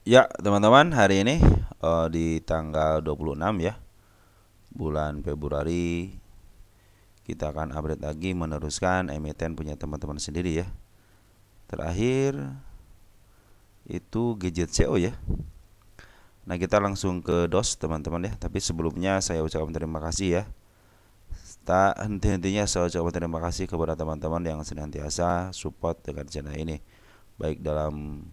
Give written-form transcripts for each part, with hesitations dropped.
Ya, teman-teman, hari ini di tanggal 26 ya, bulan Februari, kita akan update lagi meneruskan emiten punya teman-teman sendiri ya. Terakhir itu gadget CO ya. Nah, kita langsung ke DOS teman-teman ya. Tapi sebelumnya saya ucapkan terima kasih ya. Tak henti-hentinya saya ucapkan terima kasih kepada teman-teman yang senantiasa support dengan channel ini, baik dalam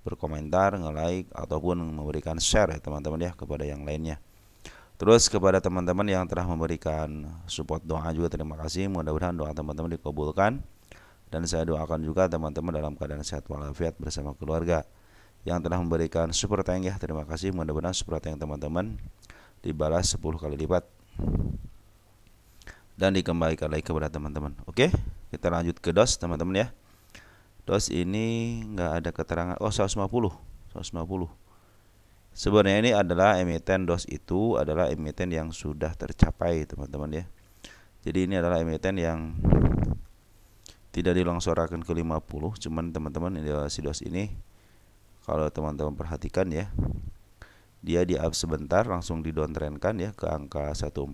berkomentar, nge-like ataupun memberikan share ya teman-teman ya kepada yang lainnya. Terus kepada teman-teman yang telah memberikan support doa juga terima kasih. Mudah-mudahan doa teman-teman dikabulkan. Dan saya doakan juga teman-teman dalam keadaan sehat walafiat bersama keluarga. Yang telah memberikan super thank ya, terima kasih. Mudah-mudahan super thank teman-teman dibalas 10 kali lipat dan dikembalikan lagi kepada teman-teman. Oke, kita lanjut ke DOS teman-teman ya. DOS ini nggak ada keterangan. Oh, 150. 150. Sebenarnya ini adalah emiten DOS itu adalah emiten yang sudah tercapai teman-teman ya. Jadi ini adalah emiten yang tidak dilongsorakan ke 50, cuman teman-teman si DOS ini kalau teman-teman perhatikan ya, dia di up sebentar langsung di downtrendkan ya ke angka 145,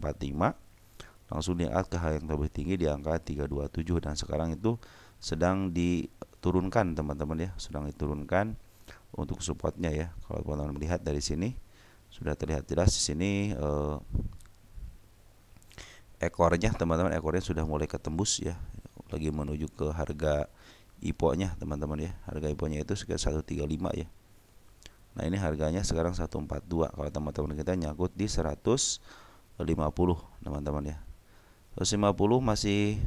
langsung diangkat ke hal yang lebih tinggi di angka 327 dan sekarang itu sedang diturunkan teman-teman ya, sedang diturunkan untuk supportnya ya. Kalau teman-teman melihat dari sini sudah terlihat jelas di sini ekornya teman-teman, ekornya sudah mulai ketembus ya, lagi menuju ke harga IPO-nya teman-teman ya. Harga IPO-nya itu sekitar 135 ya. Nah, ini harganya sekarang 142. Kalau teman-teman kita nyangkut di 150 teman-teman ya. 150 masih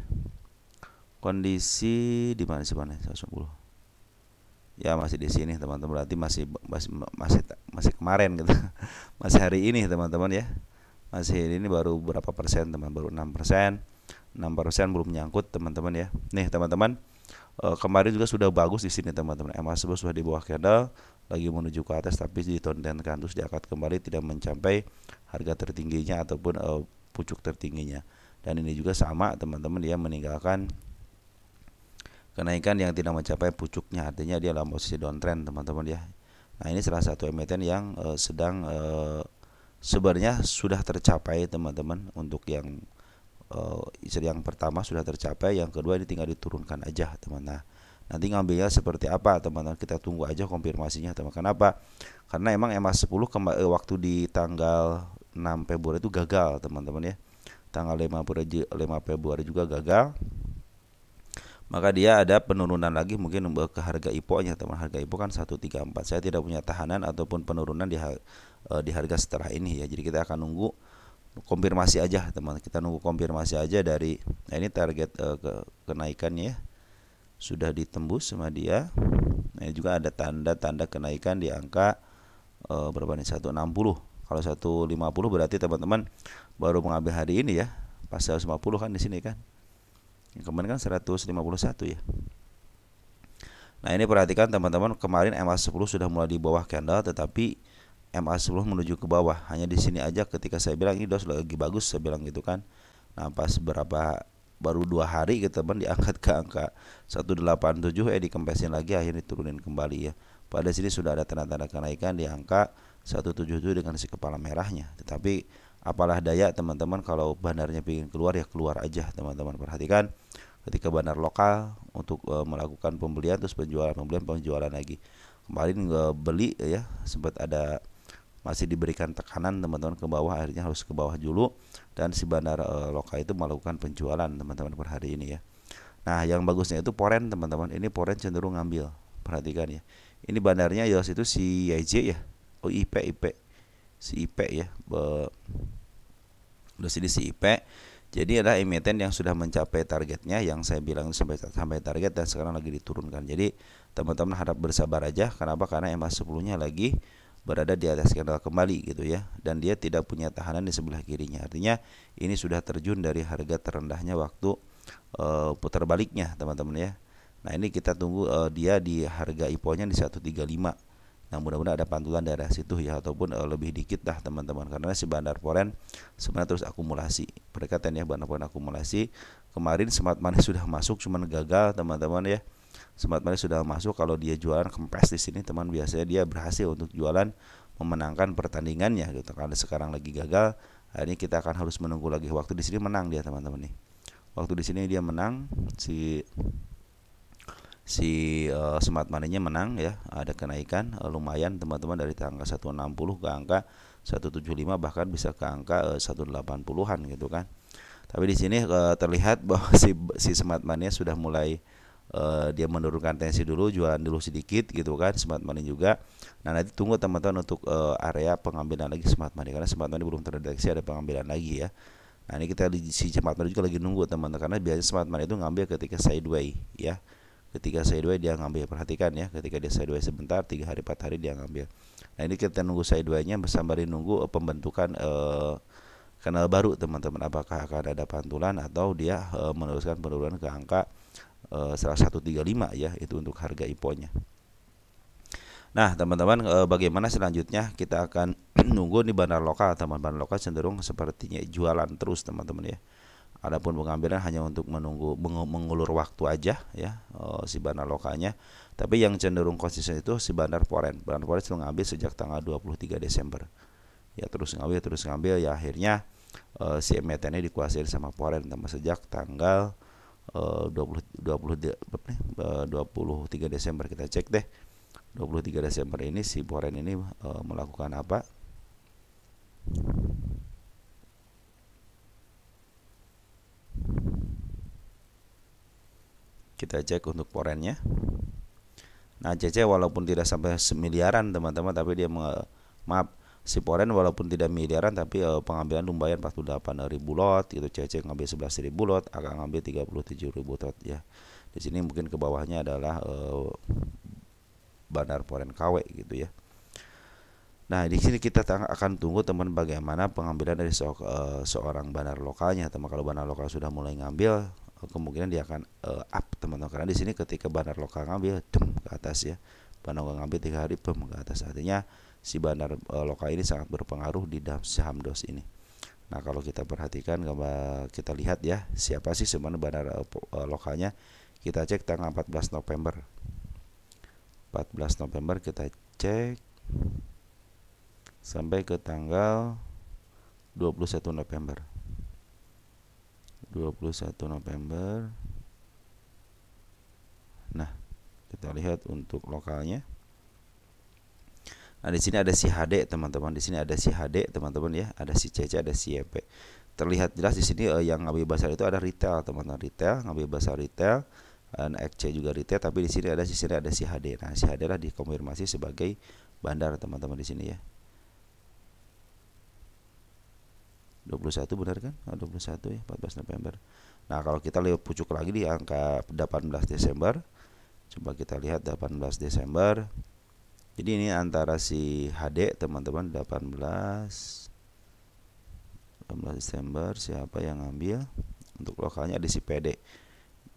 kondisi di mana sih mana 150. Ya masih di sini teman-teman, berarti masih kemarin gitu. Masih hari ini teman-teman ya. Masih ini baru berapa persen teman, baru 6%. 6% belum nyangkut teman-teman ya. Nih teman-teman, kemarin juga sudah bagus di sini teman-teman. MA11 sudah di bawah candle, lagi menuju ke atas tapi ditontenkan terus diangkat kembali, tidak mencapai harga tertingginya ataupun pucuk tertingginya. Dan ini juga sama teman-teman, dia meninggalkan kenaikan yang tidak mencapai pucuknya, artinya dia dalam posisi downtrend teman-teman ya. Nah, ini salah satu emiten yang sedang sebenarnya sudah tercapai teman-teman. Untuk yang pertama sudah tercapai, yang kedua ini tinggal diturunkan aja teman. Nah, nanti ngambilnya seperti apa teman-teman, kita tunggu aja konfirmasinya teman. Kenapa? Karena emang MA10 waktu di tanggal 6 Februari itu gagal teman-teman ya. Tanggal 5 Februari juga gagal. Maka dia ada penurunan lagi mungkin ke harga IPO-nya teman. Harga IPO kan 134. Saya tidak punya tahanan ataupun penurunan di harga setelah ini ya. Jadi kita akan nunggu konfirmasi aja teman, kita nunggu konfirmasi aja dari, nah ini target kenaikannya ya, sudah ditembus sama dia. Nah ini juga ada tanda-tanda kenaikan di angka berapa nih, 160. Kalau 150 berarti teman-teman baru mengambil hari ini ya, pas 150 kan di sini kan, yang kemarin kan 151 ya. Nah ini perhatikan teman-teman, kemarin MA10 sudah mulai di bawah candle, tetapi MA10 menuju ke bawah. Hanya di sini aja ketika saya bilang ini DOS lagi bagus, saya bilang gitu kan. Nah pas berapa, baru 2 hari gitu teman, diangkat ke angka 187, dikempesin lagi, akhirnya diturunin kembali ya. Pada sini sudah ada tanda-tanda kenaikan di angka 177 dengan si kepala merahnya. Tetapi apalah daya teman-teman, kalau bandarnya ingin keluar ya keluar aja teman-teman. Perhatikan ketika bandar lokal untuk melakukan pembelian, terus penjualan lagi. Kemarin beli ya, sempat ada masih diberikan tekanan teman-teman ke bawah, akhirnya harus ke bawah dulu, dan si bandar lokal itu melakukan penjualan teman-teman per hari ini ya. Nah yang bagusnya itu Poren teman-teman, ini Poren cenderung ngambil, perhatikan ya. Ini bandarnya ya itu si YJ ya, oh IP si IP ya, udah sini si IP. Jadi ada emiten yang sudah mencapai targetnya, yang saya bilang sampai target, dan sekarang lagi diturunkan. Jadi teman-teman harap bersabar aja. Kenapa? Karena MA10-nya lagi berada di atas candle kembali gitu ya, dan dia tidak punya tahanan di sebelah kirinya. Artinya ini sudah terjun dari harga terendahnya waktu putar baliknya teman-teman ya. Nah ini kita tunggu dia di harga IPO-nya di 135. Nah mudah-mudahan ada pantulan daerah situ ya, ataupun lebih dikit dah teman-teman, karena si bandar Poren sebenarnya terus akumulasi. Perhatikan ya, bandar Poren akumulasi. Kemarin Smart Money sudah masuk, cuman gagal teman-teman ya. Smart money sudah masuk, kalau dia jualan kempes di sini teman, biasanya dia berhasil untuk jualan memenangkan pertandingannya gitu. Karena sekarang lagi gagal, ini kita akan harus menunggu lagi. Waktu di sini menang dia teman-teman nih. Waktu di sini dia menang, smart money-nya menang ya, ada kenaikan lumayan teman-teman, dari angka 160 ke angka 175, bahkan bisa ke angka 180-an gitu kan. Tapi di sini terlihat bahwa si smart money sudah mulai dia menurunkan tensi dulu, jualan dulu sedikit gitu kan, smart money juga. Nah, nanti tunggu teman-teman untuk area pengambilan lagi smart money, karena smart money belum terdeteksi ada pengambilan lagi ya. Nah, ini kita si smart money juga lagi nunggu teman-teman, karena biasanya smart money itu ngambil ketika sideway ya. Ketika sideway dia ngambil, perhatikan ya, ketika dia sideway sebentar, 3 hari 4 hari dia ngambil. Nah, ini kita nunggu sideway-nya bersambari nunggu pembentukan kanal baru teman-teman, apakah akan ada pantulan atau dia meneruskan penurunan ke angka 135 ya, itu untuk harga IPO-nya. Nah teman-teman, bagaimana selanjutnya kita akan nunggu nih bandar lokal teman. Bandar lokal cenderung sepertinya jualan terus teman-teman ya. Adapun pengambilan hanya untuk menunggu mengulur waktu aja ya, si bandar lokalnya. Tapi yang cenderung konsisten itu si bandar foreign. Bandar foreign selalu ngambil sejak tanggal 23 Desember. Ya terus ngambil ya, akhirnya si emitennya dikuasai sama foreign sejak tanggal 23 Desember. Kita cek deh 23 Desember ini si foreign ini melakukan apa. Kita cek untuk foreignnya. Nah CC walaupun tidak sampai semiliaran teman-teman, tapi dia si foreign walaupun tidak miliaran, tapi pengambilan lumayan 48.000 lot gitu. CC ngambil 11.000 lot, akan ngambil 37.000 lot ya. Di sini mungkin ke bawahnya adalah bandar foreign KW gitu ya. Nah di sini kita akan tunggu teman bagaimana pengambilan dari seorang bandar lokalnya teman. Kalau bandar lokal sudah mulai ngambil, kemungkinan dia akan up teman-teman, karena di sini ketika bandar lokal ngambil ke atas ya, bandar lokal ngambil 3 hari ke atas, artinya si bandar lokal ini sangat berpengaruh di dalam saham DOS ini. Nah kalau kita perhatikan, kita lihat ya siapa sih sebenarnya bandar lokalnya. Kita cek tanggal 14 November kita cek sampai ke tanggal 21 November. Nah, kita lihat untuk lokalnya. Nah, di sini ada si HD, teman-teman. Di sini ada si HD, teman-teman ya. Ada si CC, ada si YP. Terlihat jelas di sini yang ngambil besar itu ada retail, teman-teman. Retail, ngambil besar retail, dan XC juga retail, tapi di sini ada si HD. Nah, si HD lah dikonfirmasi sebagai bandar, teman-teman di sini ya. 21 benar kan? 21 ya, 14 November. Nah, kalau kita lihat pucuk lagi di angka 18 Desember. Coba kita lihat 18 Desember. Jadi ini antara si HD, teman-teman, 18 Desember siapa yang ngambil? Untuk lokalnya ada si PD,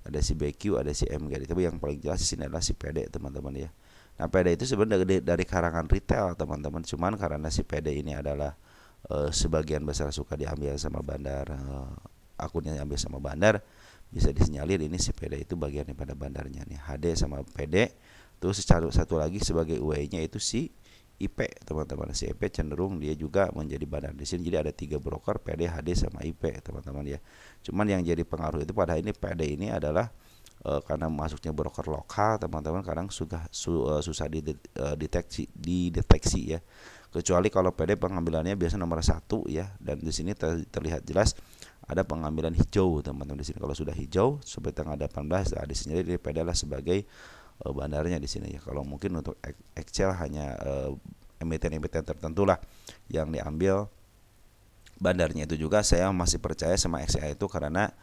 ada si BQ, ada si MG. Tapi yang paling jelas di sini adalah si PD, teman-teman ya. Nah, PD itu sebenarnya dari karangan retail, teman-teman. Cuman karena si PD ini adalah sebagian besar suka diambil sama bandar, akunnya diambil sama bandar, bisa disinyalir ini si PD itu bagian daripada bandarnya nih. HD sama PD. Terus satu lagi sebagai UE-nya itu si IP, teman-teman. Si IP cenderung dia juga menjadi bandar di sini. Jadi ada 3 broker, PD, HD sama IP, teman-teman ya. Cuman yang jadi pengaruh itu pada ini PD ini adalah karena masuknya broker lokal, teman-teman, kadang susah dideteksi ya. Kecuali kalau PD pengambilannya biasa nomor 1 ya, dan di sini terlihat jelas ada pengambilan hijau, teman-teman. Di sini kalau sudah hijau sampai tanggal 18, di sini PD adalah sebagai bandarnya di sini ya. Kalau mungkin untuk Excel hanya emiten-emiten tertentu lah yang diambil bandarnya. Itu juga saya masih percaya sama XL itu karena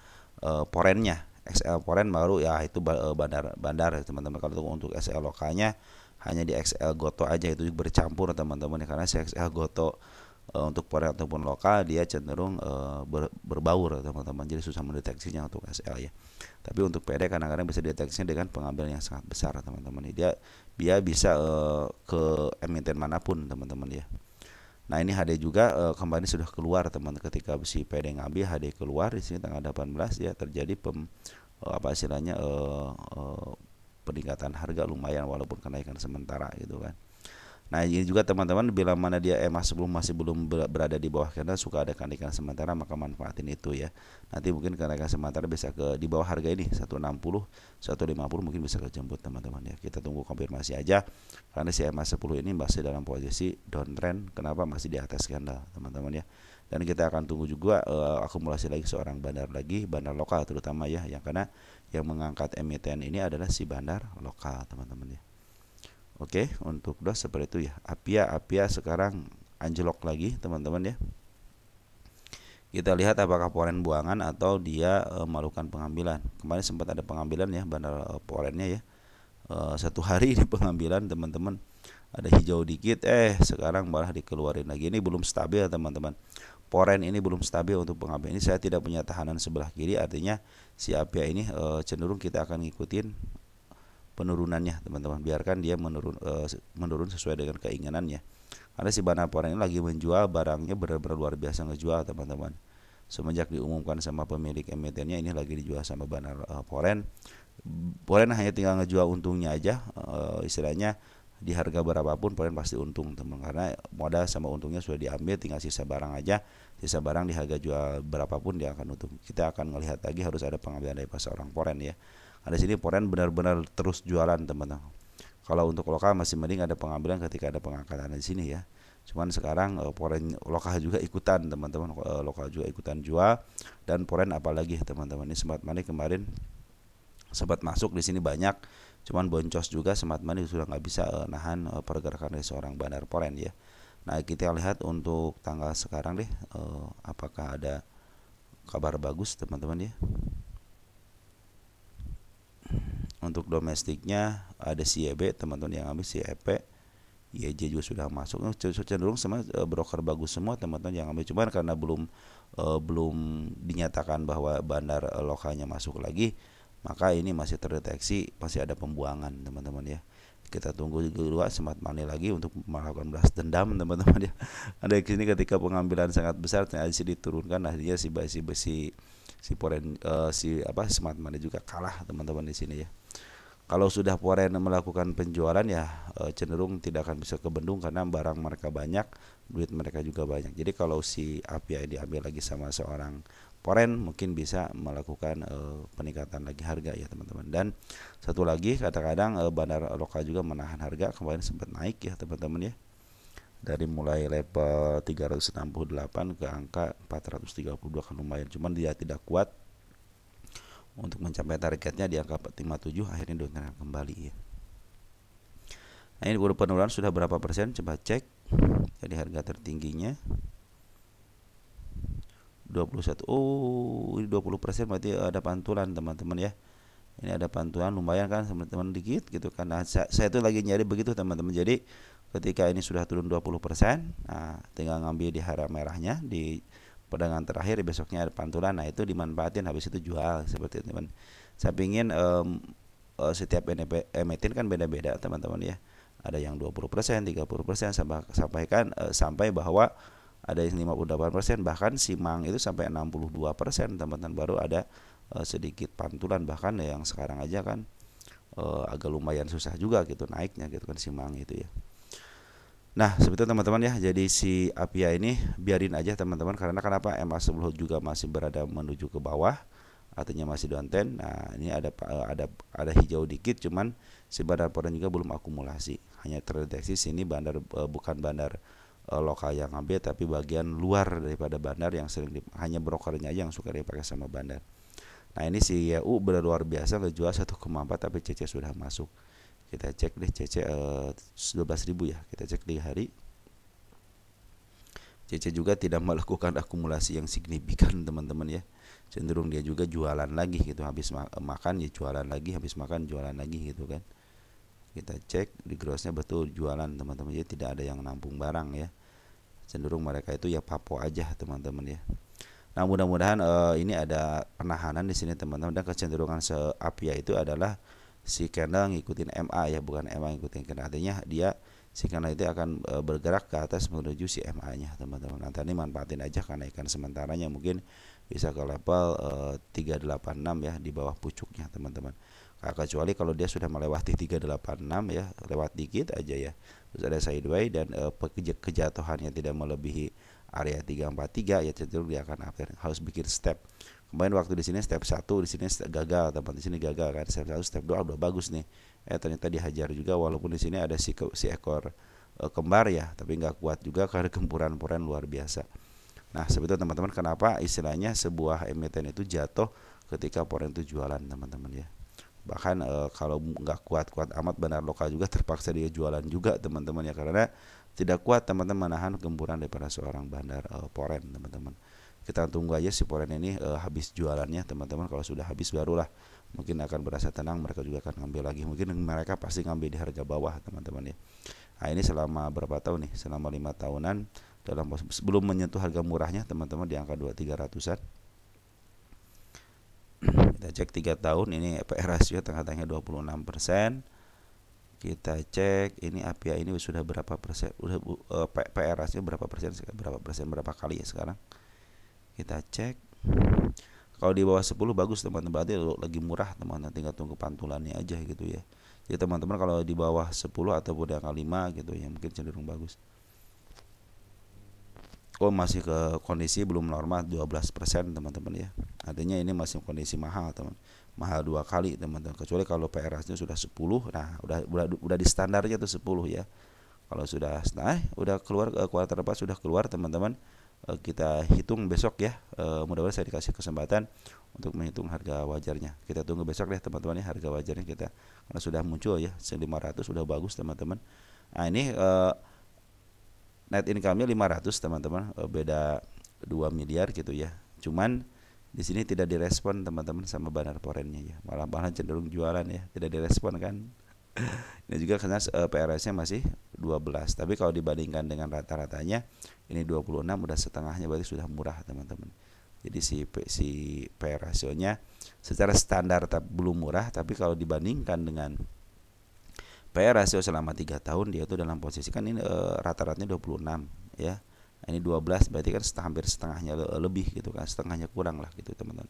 foreignnya. XL foreign baru ya itu bandar teman-teman. Kalau untuk XL lokalnya hanya di XL Goto aja, itu bercampur teman-teman ya, karena si XL Goto untuk foreign ataupun lokal dia cenderung berbaur teman-teman, jadi susah mendeteksinya untuk SL ya. Tapi untuk PD kadang-kadang bisa dideteksinya dengan pengambilan yang sangat besar teman-teman. Dia bisa ke emiten manapun teman-teman ya. Nah ini HD juga kembali sudah keluar teman, ketika si PD ngambil HD keluar di sini tanggal 18 ya, terjadi apa istilahnya peningkatan harga lumayan walaupun kenaikan sementara gitu kan. Nah ini juga teman-teman, bila mana dia EMA sebelum masih belum berada di bawah candle suka ada kenaikan sementara, maka manfaatin itu ya. Nanti mungkin kenaikan sementara bisa ke di bawah harga ini 160, 150 mungkin bisa kejemput teman-teman ya. Kita tunggu konfirmasi aja karena si EMA 10 ini masih dalam posisi downtrend. Kenapa? Masih di atas candle teman-teman ya. Dan kita akan tunggu juga akumulasi lagi seorang bandar lagi, bandar lokal terutama ya, yang karena yang mengangkat emiten ini adalah si bandar lokal teman-teman ya. Oke, untuk DOS seperti itu ya. Apia sekarang anjlok lagi teman-teman ya. Kita lihat apakah poren buangan atau dia melakukan pengambilan. Kemarin sempat ada pengambilan ya bandar porennya ya. 1 hari ini pengambilan teman-teman. Ada hijau dikit, sekarang malah dikeluarin lagi. Ini belum stabil teman-teman. Poren ini belum stabil untuk pengambilan. Ini saya tidak punya tahanan sebelah kiri, artinya si Apia ini cenderung kita akan ngikutin penurunannya teman-teman, biarkan dia menurun sesuai dengan keinginannya. Karena si bandar poren ini lagi menjual barangnya benar-benar luar biasa ngejual teman-teman. Semenjak diumumkan sama pemilik emitennya ini lagi dijual sama bandar poren. Poren hanya tinggal ngejual untungnya aja, istilahnya di harga berapapun poren pasti untung teman, karena modal sama untungnya sudah diambil, tinggal sisa barang aja. Sisa barang di harga jual berapapun dia akan untung. Kita akan melihat lagi harus ada pengambilan dari seorang poren ya. Ada sini poren benar-benar terus jualan teman-teman. Kalau untuk lokal masih mending ada pengambilan ketika ada pengangkatan di sini ya. Cuman sekarang poren lokal juga ikutan teman-teman, lokal juga ikutan jual, dan poren apalagi teman-teman. Ini smart money kemarin sempat masuk di sini banyak, cuman boncos juga smart money sudah nggak bisa nahan pergerakan dari seorang bandar poren ya. Nah kita lihat untuk tanggal sekarang deh, apakah ada kabar bagus teman-teman ya. Untuk domestiknya ada CEB teman-teman yang ambil CEP, YJ juga sudah masuk. Cenderung sama broker bagus semua teman-teman yang ambil, cuman karena belum dinyatakan bahwa bandar lokalnya masuk lagi, maka ini masih terdeteksi masih ada pembuangan teman-teman ya. Kita tunggu juga smart money lagi untuk melakukan balas dendam teman-teman ya. Ada di sini ketika pengambilan sangat besar ternyata diturunkan, akhirnya si poren smart money juga kalah teman-teman di sini ya. Kalau sudah poren melakukan penjualan ya cenderung tidak akan bisa kebendung karena barang mereka banyak, duit mereka juga banyak. Jadi kalau si Apia diambil lagi sama seorang poren mungkin bisa melakukan peningkatan lagi harga ya teman-teman. Dan satu lagi kadang-kadang bandar lokal juga menahan harga, kemarin sempat naik ya teman-teman ya. Dari mulai level 368 ke angka 432 kan lumayan, cuman dia tidak kuat untuk mencapai targetnya di angka 457, akhirnya downtrend kembali ya. Nah ini penurunan sudah berapa persen, coba cek. Jadi harga tertingginya 21, ini 20%, berarti ada pantulan teman-teman ya. Ini ada pantulan lumayan kan teman-teman, dikit gitu kan. Nah saya itu lagi nyari begitu teman-teman. Jadi ketika ini sudah turun 20%, nah tinggal ngambil di harga merahnya di perdagangan terakhir, besoknya ada pantulan, nah itu dimanfaatin, habis itu jual seperti itu teman. Saya pingin setiap emiten kan beda-beda teman-teman ya. Ada yang 20%, 30%, sampai bahwa ada yang 58%, bahkan simang itu sampai 62% teman-teman, baru ada sedikit pantulan. Bahkan yang sekarang aja kan agak lumayan susah juga gitu naiknya gitu kan simang itu ya. Nah seperti itu teman-teman ya. Jadi si Apia ini biarin aja teman-teman, karena kenapa, MA10 juga masih berada menuju ke bawah, artinya masih downtrend. Nah ini ada hijau dikit, cuman si bandar poren juga belum akumulasi, hanya terdeteksi sini bandar bukan bandar lokal yang ambil, tapi bagian luar daripada bandar yang sering hanya brokernya aja yang suka dipakai sama bandar. Nah ini si YU benar luar biasa ngejual 1,4, tapi CC sudah masuk. Kita cek deh CC 12.000 ya, kita cek di hari. CC juga tidak melakukan akumulasi yang signifikan teman-teman ya, cenderung dia juga jualan lagi gitu, habis makan ya jualan lagi, habis makan jualan lagi gitu kan. Kita cek di grossnya, betul jualan teman-teman, jadi tidak ada yang nampung barang ya, cenderung mereka itu ya papo aja teman-teman ya. Nah mudah-mudahan ini ada penahanan di sini teman-teman, dan kecenderungan Apia itu adalah si candle ngikutin MA ya, bukan MA ngikutin candle, artinya dia si candle itu akan bergerak ke atas menuju si MA-nya teman-teman. Nanti ini manfaatin aja kenaikan sementaranya, mungkin bisa ke level 386 ya, di bawah pucuknya teman-teman. kecuali kalau dia sudah melewati 386 ya, lewat dikit aja ya, terus ada sideway dan kejatuhannya tidak melebihi area 343 ya, cenderung dia akan uptrend. Harus bikin step. Kemarin waktu di sini step 1, di sini gagal, teman, di sini gagal kan. Step 1, step 2 udah bagus nih. Ternyata dihajar juga, walaupun di sini ada si ekor kembar ya, tapi nggak kuat juga karena gempuran-gempuran luar biasa. Nah, sebetulnya teman-teman, kenapa istilahnya sebuah emiten itu jatuh ketika foreign itu jualan, teman-teman ya. Bahkan kalau nggak kuat-kuat amat benar lokal juga terpaksa dia jualan juga, teman-teman ya, karena tidak kuat teman-teman menahan gempuran daripada seorang bandar foreign, teman-teman. Kita tunggu aja si foreign ini habis jualannya, teman-teman. Kalau sudah habis barulah mungkin akan berasa tenang, mereka juga akan ngambil lagi. Mungkin mereka pasti ngambil di harga bawah, teman-teman ya. Nah, ini selama berapa tahun nih? Selama 5 tahunan dalam belum menyentuh harga murahnya, teman-teman, di angka 2.300-an. Kita cek 3 tahun ini PR rasio tengah-tengahnya 26%. Kita cek ini APIA ini sudah berapa persen, udah PR rasio berapa persen, berapa kali ya sekarang. Kita cek kalau di bawah 10 bagus, teman-teman, berarti lagi murah, teman-teman, tinggal tunggu pantulannya aja gitu ya. Jadi teman-teman kalau di bawah 10 ataupun di angka 5 gitu ya, mungkin cenderung bagus. Masih ke kondisi belum normal 12%, teman-teman ya. Artinya ini masih kondisi mahal, teman. Mahal 2 kali, teman-teman. Kecuali kalau PRS-nya sudah 10, nah udah di standarnya tuh 10 ya. Kalau sudah udah keluar kuartal depan sudah keluar, teman-teman. Kita hitung besok ya. Mudah-mudahan saya dikasih kesempatan untuk menghitung harga wajarnya. Kita tunggu besok deh, teman-teman ya, harga wajarnya kita. Karena sudah muncul ya, 500 sudah bagus, teman-teman. Nah, ini net income-nya 500, teman-teman, beda 2 miliar gitu ya. Cuman di sini tidak direspon, teman-teman, sama bandar foreign-nya ya. Malah cenderung jualan ya, tidak direspon kan. Ini juga karena PRS-nya masih 12. Tapi kalau dibandingkan dengan rata-ratanya ini 26, udah setengahnya, berarti sudah murah, teman-teman. Jadi si PR rasionya secara standar belum murah, tapi kalau dibandingkan dengan PR rasio selama 3 tahun dia itu dalam posisi kan ini rata-ratanya 26 ya. Nah, ini 12 berarti kan hampir setengahnya lebih gitu kan, setengahnya kurang lah gitu, teman-teman.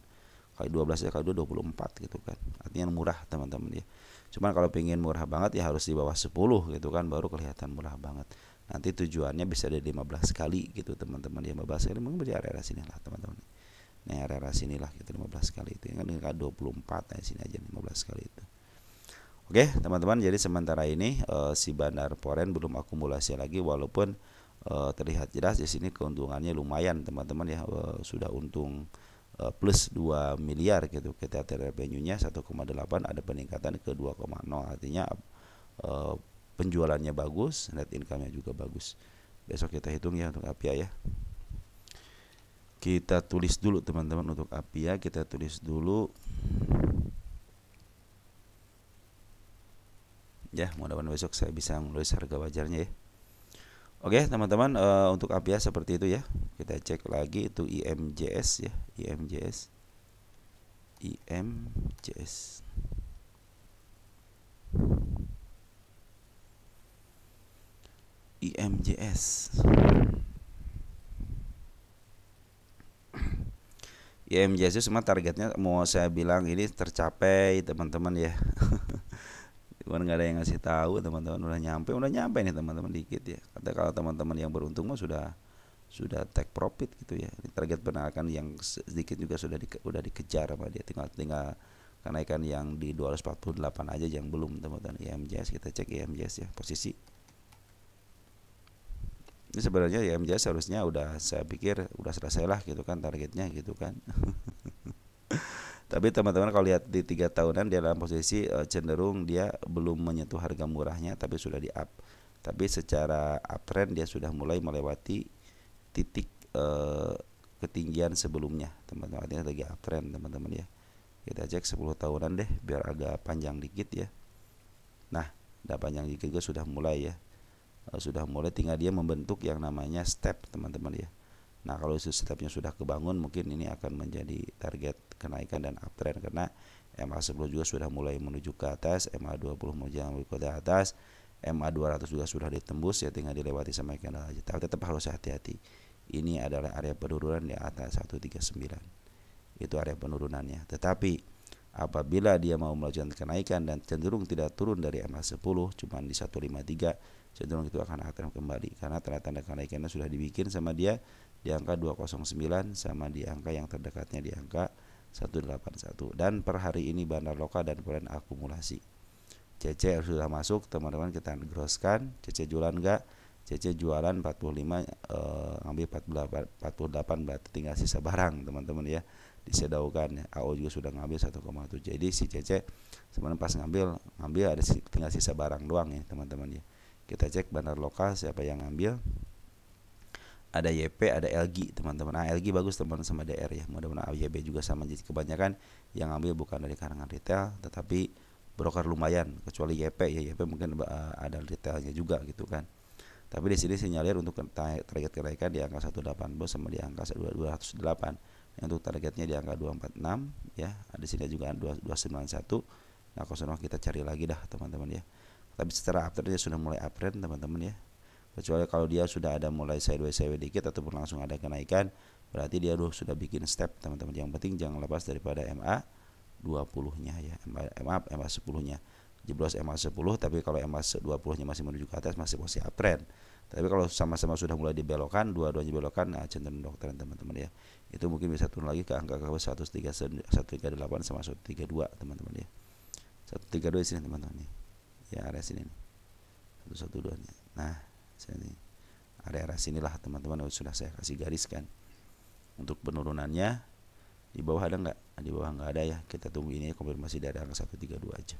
Kali 12 ya kali 24 gitu kan. Artinya murah, teman-teman ya. Cuman kalau pengen murah banget ya harus di bawah 10 gitu kan, baru kelihatan murah banget. Nanti tujuannya bisa ada 15 kali gitu, teman-teman. 15 kali mungkin di area sini lah, teman-teman. Nah, area sini lah gitu 15 kali itu. Kan 24, nah sini aja 15 kali itu. Oke, teman-teman, jadi sementara ini si bandar foreign belum akumulasi lagi, walaupun terlihat jelas di sini keuntungannya lumayan, teman-teman ya. Sudah untung plus 2 miliar gitu. Kita revenue-nya 1,8, ada peningkatan ke 2,0. Artinya penjualannya bagus, net income-nya juga bagus. Besok kita hitung ya untuk APIA ya. Kita tulis dulu, teman-teman, untuk APIA kita tulis dulu. Ya, mudah-mudahan besok saya bisa menulis harga wajarnya ya. Oke, teman-teman, untuk APIA seperti itu ya. Kita cek lagi itu IMJS ya, IMJS. IMJS itu semua targetnya mau saya bilang ini tercapai, teman-teman ya. Cuman nggak ada yang ngasih tahu, teman-teman. Udah nyampe nih, teman-teman, dikit ya. Kata kalau teman-teman yang beruntung mah sudah take profit gitu ya. Ini target penaikan yang sedikit juga sudah dikejar sama dia. Tinggal kenaikan yang di 248 aja yang belum, teman-teman. IMJS kita cek IMJS ya, posisi. Ini sebenarnya IMJS harusnya saya pikir udah selesai lah gitu kan targetnya gitu kan. Tapi teman-teman kalau lihat di 3 tahunan dia dalam posisi cenderung dia belum menyentuh harga murahnya, tapi sudah di up. Tapi secara uptrend dia sudah mulai melewati titik ketinggian sebelumnya, teman-teman. Artinya lagi uptrend, teman-teman ya. Kita cek 10 tahunan deh biar agak panjang dikit ya. Nah, udah panjang dikit juga sudah mulai ya. Sudah mulai tinggal dia membentuk yang namanya step, teman-teman ya. Nah, kalau stepnya sudah kebangun, mungkin ini akan menjadi target kenaikan dan uptrend, karena MA10 juga sudah mulai menuju ke atas, MA20 menuju ke atas, MA200 juga sudah ditembus ya, tinggal dilewati sama candle aja. Tapi tetap harus hati-hati. Ini adalah area penurunan di atas 139. Itu area penurunannya. Tetapi Apabila dia mau melakukan kenaikan dan cenderung tidak turun dari MA10 cuma di 153, cenderung itu akan uptrend kembali karena tanda-tanda kenaikannya sudah dibikin sama dia di angka 209 sama di angka yang terdekatnya di angka 181. Dan per hari ini bandar lokal dan poren akumulasi. CC sudah masuk teman-teman, kita grosskan. CC jualan enggak? CC jualan 45, ngambil 48, berarti tinggal sisa barang teman-teman ya, disedaukan ya. AO juga sudah ngambil 1,7. Jadi si CC sebenarnya pas ngambil ada tinggal sisa barang doang ya teman-teman ya. Kita cek bandar lokal siapa yang ngambil. Ada YP, ada LG teman-teman. LG bagus teman-teman sama DR ya. Mudah-mudahan YB juga sama. Jadi kebanyakan yang ngambil bukan dari kalangan retail, tetapi broker lumayan. Kecuali YP ya, YP mungkin ada retailnya juga gitu kan. Tapi di sini sinyalir untuk target kenaikan di angka 180 sama di angka 208. Untuk targetnya di angka 246 ya. Di sini juga 291. Nah, kalau kita cari lagi dah teman-teman ya. Tapi secara uptrend dia sudah mulai uptrend teman-teman ya. Kecuali kalau dia sudah ada mulai sideways dikit ataupun langsung ada kenaikan, berarti dia sudah bikin step teman-teman. Yang penting jangan lepas daripada MA 20-nya ya, MA 10-nya. Jeblos MA 10, tapi kalau MA 20-nya masih menuju ke atas masih posisi uptrend. Tapi kalau sama-sama sudah mulai dibelokkan, dua-duanya belokkan, nah cenderung downtrend teman-teman ya. Itu mungkin bisa turun lagi ke angka 138 sama 132 teman-teman ya. 132 di sini teman-teman nih. Ya, area sini nih. 112 nih. Nah, sini area sinilah teman-teman sudah saya kasih gariskan. Untuk penurunannya di bawah ada nggak? Di bawah nggak ada ya. Kita tunggu ini konfirmasi dari angka 132 aja.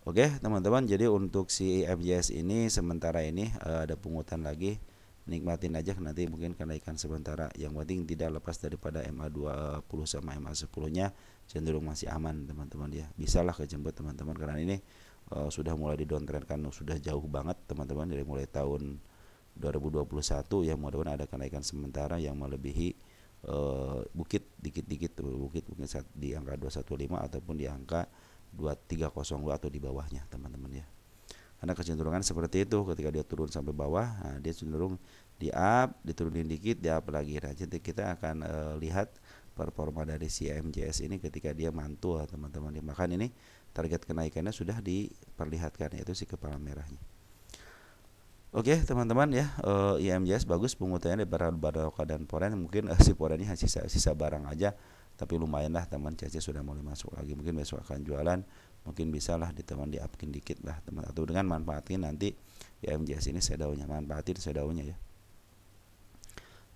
Oke teman-teman, jadi untuk si MJS ini sementara ini ada pungutan lagi, nikmatin aja nanti mungkin kenaikan sementara. Yang penting tidak lepas daripada MA 20 sama MA 10 nya, cenderung masih aman teman-teman ya. Bisalah kejemput teman-teman karena ini sudah mulai didowntrend kan, sudah jauh banget teman-teman dari mulai tahun 2021 ya. Mudah-mudahan ada kenaikan sementara yang melebihi bukit dikit-dikit, bukit di angka 215 ataupun di angka 2302 atau di bawahnya teman-teman ya. Karena kecenderungan seperti itu, ketika dia turun sampai bawah, nah dia cenderung di up, diturunin dikit, di up lagi. Nah, jadi kita akan lihat performa dari si MJS ini ketika dia mantul teman-teman ya. Maka ini target kenaikannya sudah diperlihatkan, yaitu si kepala merahnya. Oke teman-teman ya, IMJS bagus pengutannya di bandar lokal dan poren. Mungkin si porennya sisa barang aja, tapi lumayan lah teman. CC sudah mulai masuk lagi, mungkin besok akan jualan, mungkin bisa lah di teman diupkin dikit lah teman, atau dengan manfaatin nanti ya MJS ini sedaunya, manfaatin sedaunya ya.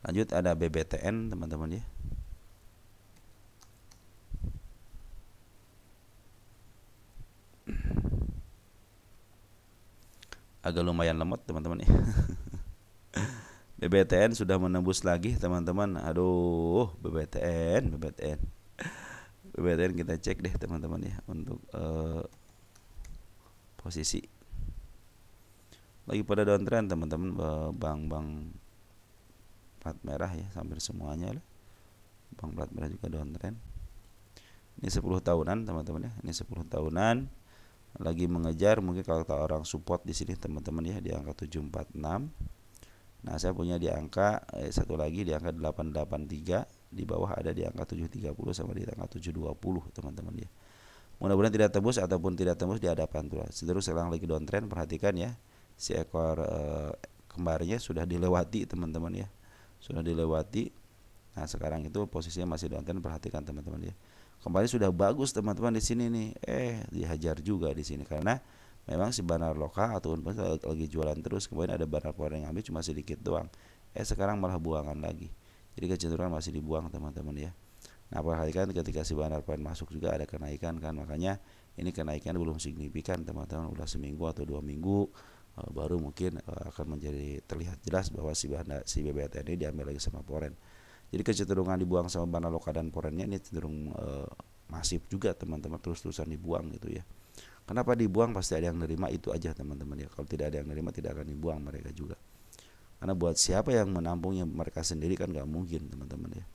Lanjut ada BBTN teman-teman ya. Agak lumayan lemot teman-teman ya. BBTN sudah menembus lagi teman-teman. Aduh, BBTN kita cek deh teman-teman ya untuk posisi. Lagi pada downtrend teman-teman, bank-bank plat merah ya, hampir semuanya lah. Bank plat merah juga downtrend. Ini 10 tahunan teman-teman ya. Ini 10 tahunan lagi mengejar, mungkin kalau orang support di sini teman-teman ya di angka 746. Nah, saya punya di angka satu lagi di angka 883, di bawah ada di angka 730 sama di angka 720 teman-teman ya. Mudah-mudahan tidak tembus ataupun tidak tembus di hadapan tuh. Terus sekarang lagi downtrend, perhatikan ya. Si ekor kembarnya sudah dilewati teman-teman ya. Sudah dilewati. Nah, sekarang itu posisinya masih downtrend, perhatikan teman-teman ya. Kembali sudah bagus teman-teman di sini nih. Dihajar juga di sini karena memang si bandar lokal ataupun lagi jualan terus. Kemudian ada bandar poren yang ambil cuma sedikit doang. Sekarang malah buangan lagi. Jadi kecenderungan masih dibuang teman-teman ya. Nah, perhatikan ketika si bandar poren masuk juga ada kenaikan kan. Makanya ini kenaikan belum signifikan teman-teman. Udah seminggu atau 2 minggu baru mungkin akan menjadi terlihat jelas bahwa si BBTN ini diambil lagi sama poren. Jadi kecenderungan dibuang sama bandar lokal dan porennya ini cenderung masif juga teman-teman, terus-terusan dibuang gitu ya. Kenapa dibuang? Pasti ada yang nerima, itu aja teman-teman ya. Kalau tidak ada yang nerima tidak akan dibuang mereka juga. Karena buat siapa yang menampungnya mereka sendiri kan nggak mungkin teman-teman ya.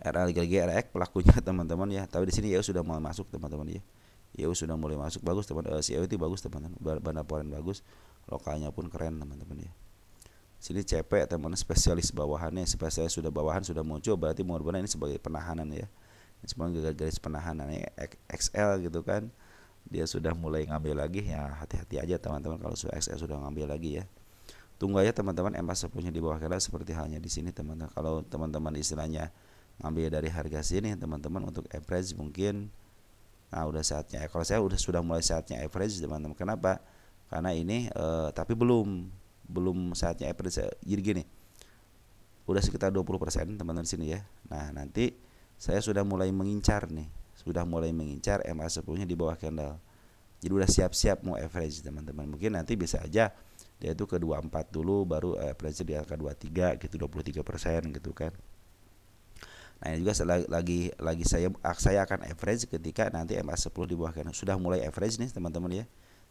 RLG pelakunya teman-teman ya. Tapi di sini ya sudah mulai masuk teman-teman ya. Ya sudah mulai masuk, bagus teman-teman. itu bagus teman-teman. Bandar poren bagus, lokalnya pun keren teman-teman ya. Sini CP teman-teman, spesialis bawahannya, spesialis sudah bawahan sudah muncul, berarti mudah-mudahan ini sebagai penahanan ya. cuma garis penahanan XL gitu kan, dia sudah mulai ngambil lagi. Ya hati-hati aja teman-teman kalau sudah XL sudah ngambil lagi ya. Tunggu aja teman-teman MA10-nya di bawah candle seperti halnya di sini teman-teman. Kalau teman-teman istilahnya ngambil dari harga sini teman-teman, untuk average mungkin udah saatnya. Kalau saya sudah mulai saatnya average teman-teman. Kenapa? Karena ini tapi belum saatnya average. Jadi gini, udah sekitar 20% teman-teman sini ya. Nah, nanti saya sudah mulai mengincar nih. Sudah mulai mengincar MA10-nya di bawah candle. Jadi udah siap-siap mau average teman-teman. Mungkin nanti bisa aja dia itu ke 24 dulu, baru average di angka 23 gitu, 23% gitu kan. Nah ini juga lagi saya akan average ketika nanti MA10 di bawah candle. Sudah mulai average nih teman-teman ya.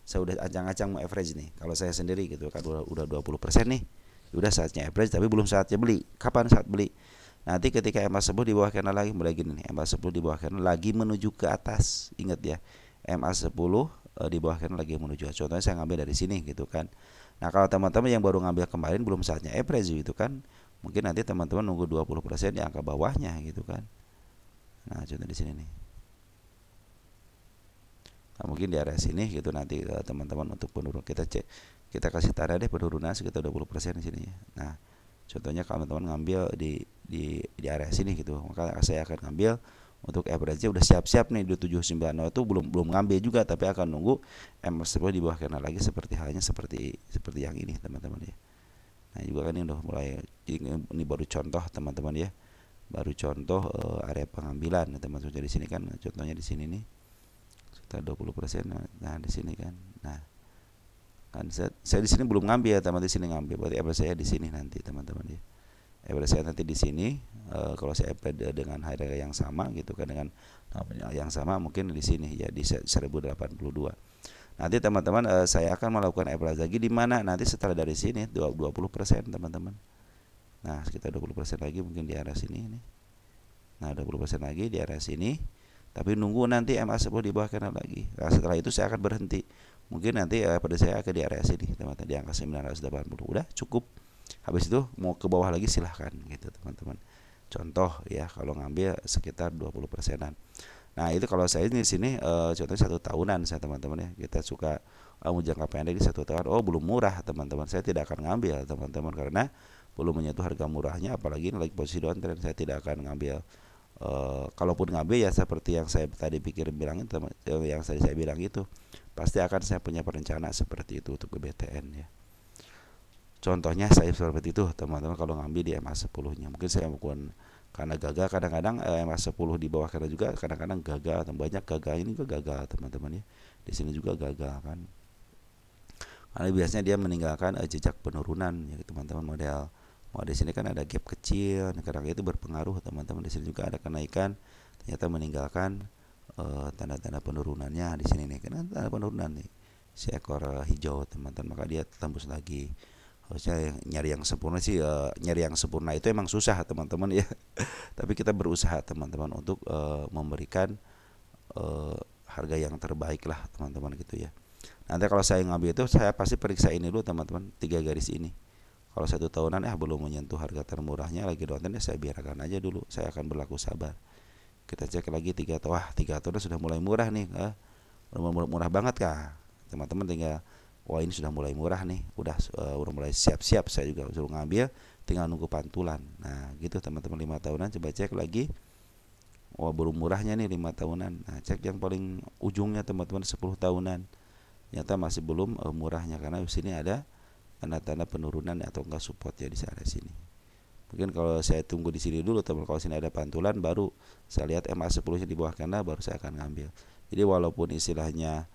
Saya udah acang-acang mau average nih. Kalau saya sendiri gitu kan udah 20% nih. Udah saatnya average tapi belum saatnya beli. Kapan saat beli? Nanti ketika MA10 di bawah candle lagi, mulai gini nih, MA10 di bawah candle lagi menuju ke atas. Ingat ya, MA10 di bawah candle lagi menuju. Contohnya saya ngambil dari sini gitu kan. Nah, kalau teman-teman yang baru ngambil kemarin belum saatnya average gitu kan, mungkin nanti teman-teman nunggu 20% di angka bawahnya gitu kan. Nah, contoh di sini nih. Nah, mungkin di area sini gitu nanti teman-teman untuk penurunan kita kasih tanda deh penurunan sekitar 20% di sini ya. Nah, contohnya kalau teman-teman ngambil di area sini gitu, maka saya akan ngambil untuk average udah siap-siap nih di 790 itu belum ngambil juga, tapi akan nunggu MA10 di bawah candle lagi seperti halnya seperti yang ini teman-teman ya. Nah juga kan ini udah mulai, ini baru contoh teman-teman ya, baru contoh area pengambilan teman-teman. Di sini kan contohnya di sini nih sekitar 20%. Nah di sini kan, nah kan saya di sini belum ngambil, teman-teman di sini ngambil, berarti average saya di sini nanti teman-teman ya. Average saya nanti di sini kalau saya average dengan harga yang sama gitu kan, dengan yang sama mungkin di sini ya di 1082. Nanti teman-teman saya akan melakukan average lagi di mana nanti setelah dari sini 20% teman-teman. Nah, sekitar 20% lagi mungkin di area sini nih. Nah, 20% lagi di area sini. Tapi nunggu nanti MA10 di bawah candle lagi. Nah, setelah itu saya akan berhenti. Mungkin nanti pada saya akan di area sini teman-teman, di angka 980. Udah cukup. Habis itu mau ke bawah lagi silahkan gitu teman-teman. Contoh ya, kalau ngambil sekitar 20%-an. Nah itu kalau saya di sini contohnya 1 tahunan saya teman-teman ya. Kita suka mau jangka pendek di 1 tahun. Oh belum murah teman-teman. Saya tidak akan ngambil teman-teman karena belum menyentuh harga murahnya. Apalagi ini lagi posisi downtrend, saya tidak akan ngambil. Kalaupun ngambil ya seperti yang saya tadi bilang itu, yang tadi saya bilang itu pasti akan saya punya perencana seperti itu untuk BBTN ya. Contohnya saya seperti itu teman-teman kalau ngambil di MA10-nya. Mungkin saya melakukan karena gagal, kadang-kadang MA10 di bawah karena juga kadang-kadang gagal, banyak gagal, ini juga gagal teman-teman ya. Di sini juga gagal kan. Karena biasanya dia meninggalkan jejak penurunan ya teman-teman. Model di sini kan ada gap kecil, karena itu berpengaruh teman-teman. Di sini juga ada kenaikan, ternyata meninggalkan tanda-tanda penurunannya di sini nih. Karena tanda penurunan nih si ekor hijau teman-teman, maka dia tembus lagi. Harusnya nyari yang sempurna sih, nyari yang sempurna itu emang susah teman-teman ya. Tapi kita berusaha teman-teman untuk memberikan harga yang terbaik lah teman-teman gitu ya. Nanti kalau saya ngambil itu saya pasti periksa ini dulu teman-teman, 3 garis ini. Kalau 1 tahunan belum menyentuh harga termurahnya lagi downtrend, saya biarkan aja dulu, saya akan berlaku sabar. Kita cek lagi 3 tahun, 3 tahun sudah mulai murah nih, murah banget kah teman-teman. Tinggal wah ini sudah mulai murah nih, udah mulai siap-siap, saya juga suruh ngambil, tinggal nunggu pantulan. Nah gitu teman-teman, 5 tahunan coba cek lagi, wah belum murahnya nih 5 tahunan. Nah cek yang paling ujungnya teman-teman 10 tahunan, ternyata masih belum murahnya karena di sini ada tanda-tanda penurunan atau enggak support ya di area sini. Mungkin kalau saya tunggu di sini dulu teman, kalau sini ada pantulan baru saya lihat MA10 nya di bawah karena baru saya akan ngambil. Jadi walaupun istilahnya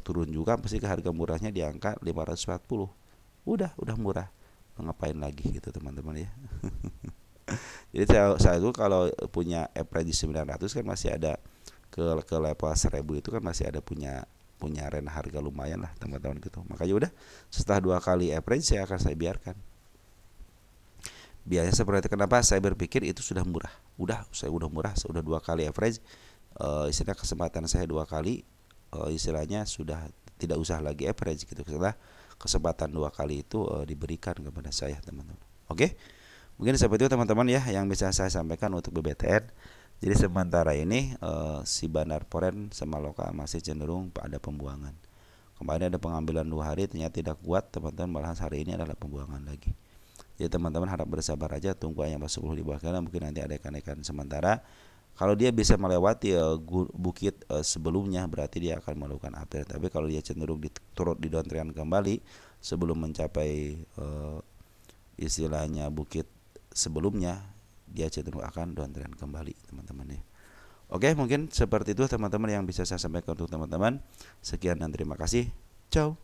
turun juga pasti ke harga murahnya di angka 540. Udah murah. Ngapain lagi gitu teman-teman ya. Jadi saya itu kalau punya average 900 kan masih ada ke level 1000 itu kan masih ada punya range harga lumayan lah teman-teman gitu. Makanya udah setelah 2 kali average saya biarkan. Biasanya seperti itu. Kenapa saya berpikir itu sudah murah. Saya udah murah, sudah 2 kali average. Istilah kesempatan saya 2 kali, istilahnya sudah tidak usah lagi average gitu. Setelah kesempatan 2 kali itu diberikan kepada saya teman-teman. Oke. Mungkin seperti itu teman-teman ya yang bisa saya sampaikan untuk BBTN. Jadi sementara ini si Bandar Poren sama Loka masih cenderung pada pembuangan. Kemarin ada pengambilan 2 hari, ternyata tidak kuat teman-teman, malahan hari ini adalah pembuangan lagi. Jadi teman-teman harap bersabar aja, tunggu ayam 10 di bawah karena mungkin nanti ada ikan-ikan sementara. Kalau dia bisa melewati bukit sebelumnya, berarti dia akan melakukan uptrend. Tapi kalau dia cenderung turut di downtrend kembali sebelum mencapai istilahnya bukit sebelumnya, dia cenderung akan downtrend kembali teman-teman ya. Oke, mungkin seperti itu teman-teman yang bisa saya sampaikan untuk teman-teman. Sekian dan terima kasih. Ciao.